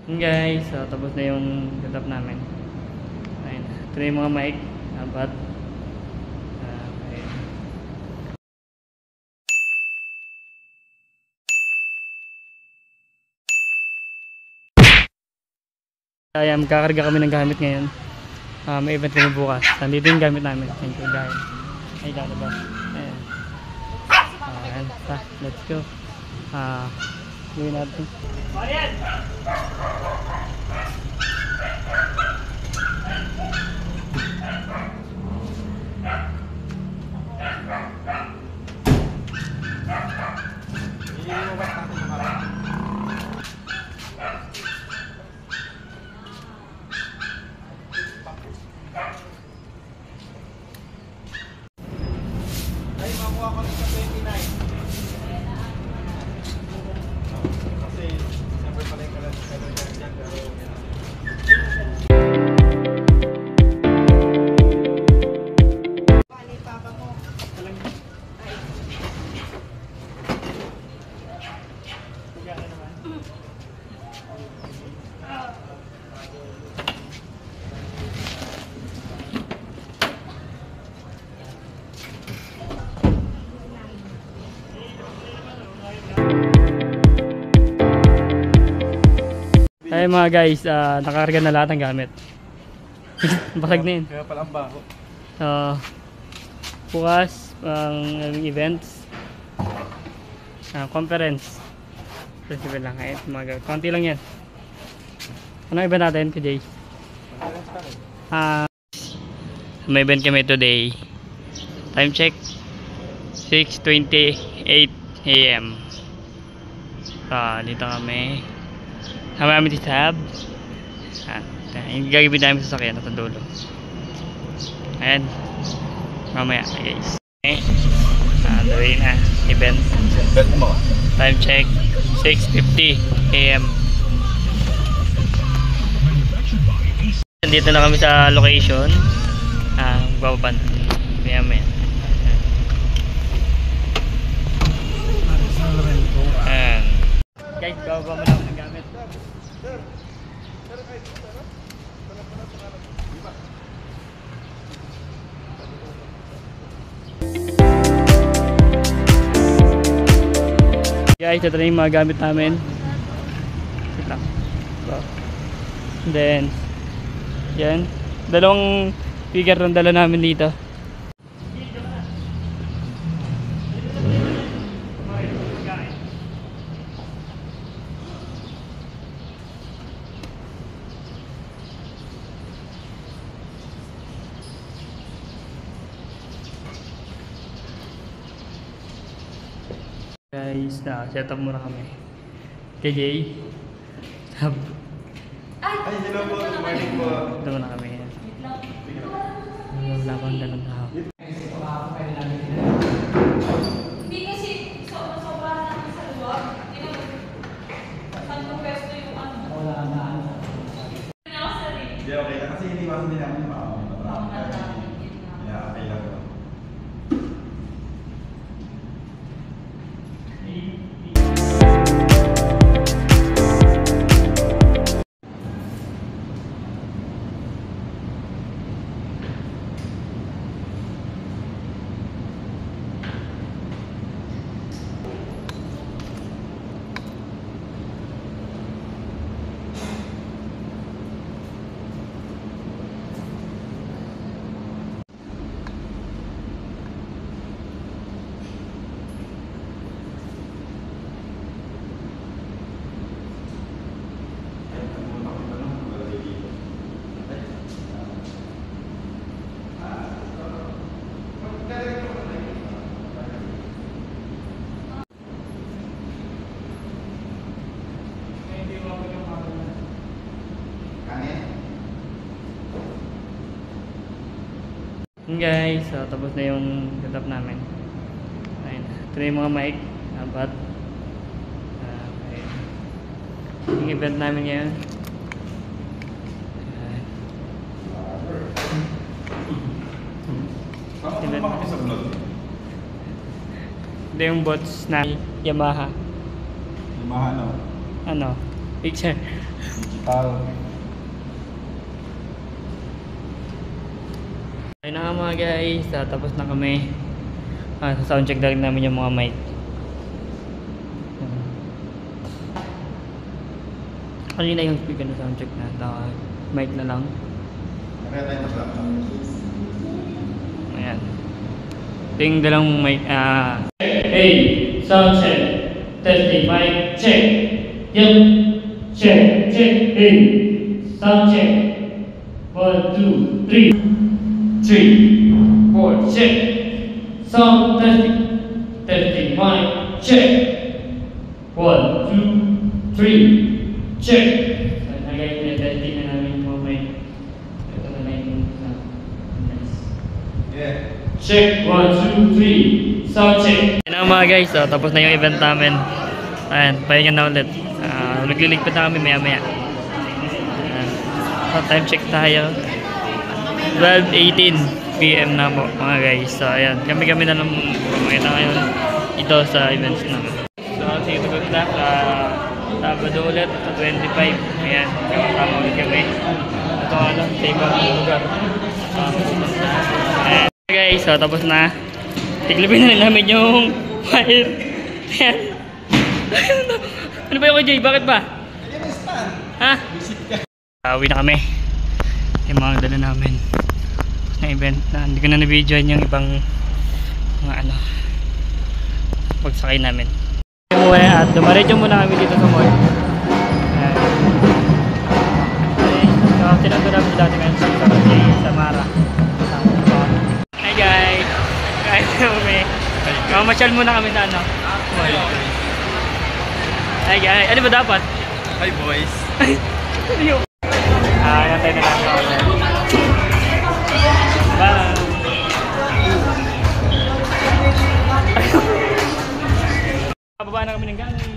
Guys, so tapos na yung setup namin. Ayun. Ito na yung mga mic. Apat. Ayun. Kaya magkakarga kami ng gamit ngayon. May event kami bukas. Nandito yung gamit namin. Thank you guys. Ay, lalabas. Ayan. Ayan. Let's go. Gawin natin. Marian! Ay, makuha ko sa 29. Kasi, siyempre pala yung kalagyan dyan, pero Pali papa mo. Ay mga guys, nakakarga na lahat ng gamit. Basag na yun. kaya pala ang baho. Bukas, events, conference, festival lang. Ay, konti lang yan. Anong event natin today? May event kami today. Time check, 6:28 AM. Dito kami. Sama namin si Sab. Yung gagawin namin sa sasakyan at dulo. Ayan. Mamaya guys. Tuloy na. Event. Time check. 6:50 AM. Dito na kami sa location. Bababa. Mamaya. Ayan. Guys, bababa mo namin ng gamit. Guys, ito na yung mga gamit namin. Then, yan. Dalawang figure ng dala namin dito. Guys, set up muna kami. KJ, Sab. Ay, hello po. Good morning po. Ito muna kami. Wala pang ganun tao. Hindi kasi sobra na sa luwag. Saan mo pwesto yung ano? Wala na. Hindi, okay lang. Kasi iniwasan din namin yung maamon. Kaya, okay lang po. Guys, so tapos na yung setup namin. Ayun. Ito na yung mga mic. Apat. Ayun. Yung event namin ngayon. Event. Kami sa vlog. Ito yung bots na Yamaha. Yamaha, no? Picture. Ayun na nga mga guys, tapos na kami. Sa soundcheck na rin namin yung mga mic. Kanina yung speaker na soundcheck na, mic na lang. Kaya tayo mas laptop. Ayan. Ito yung dalawang mic. Hey, soundcheck. Testing mic, check. Yup. Check, check. Hey, soundcheck. 1, 2, 3. 3, 4, check. Sound testing. Testing mic, check. 1, 2, 3, check. So, nag-testing na namin yung mic. Ito na lang yung nice. Yeah. Check, 1, 2, 3, sound check. Yan na mga guys, tapos na yung event namin. Ayan, pahinga na ulit. Nagliligpit na kami maya maya. Time check tayo. 12:18 PM na po mga guys. So ayan, kami na lang pumakita ngayon ito sa events namin. So see you good luck. Sabado ulit sa 25. Ayan, kasama ulit kami. Ito ano, sa ibang lugar. Ayan guys, so tapos na. Tiglipin na rin namin yung fire. Ayan. Ano ba yung kay Jay? Bakit ba? Ha? Uwi na kami. Yung mga dala namin na event na hindi ko na na-videoan yung ibang mga ano pagsakay namin. At dumaretso muna kami dito sa mall. Ayan. So tinanto namin dati ngayon sa Mara. Hi guys! Guys, kami. Mamasyal muna kami sa ano mall. Hi guys! Ano ba dapat? Hi boys! Ayan tayo na namin. Bye! Bababa na kami ng galing.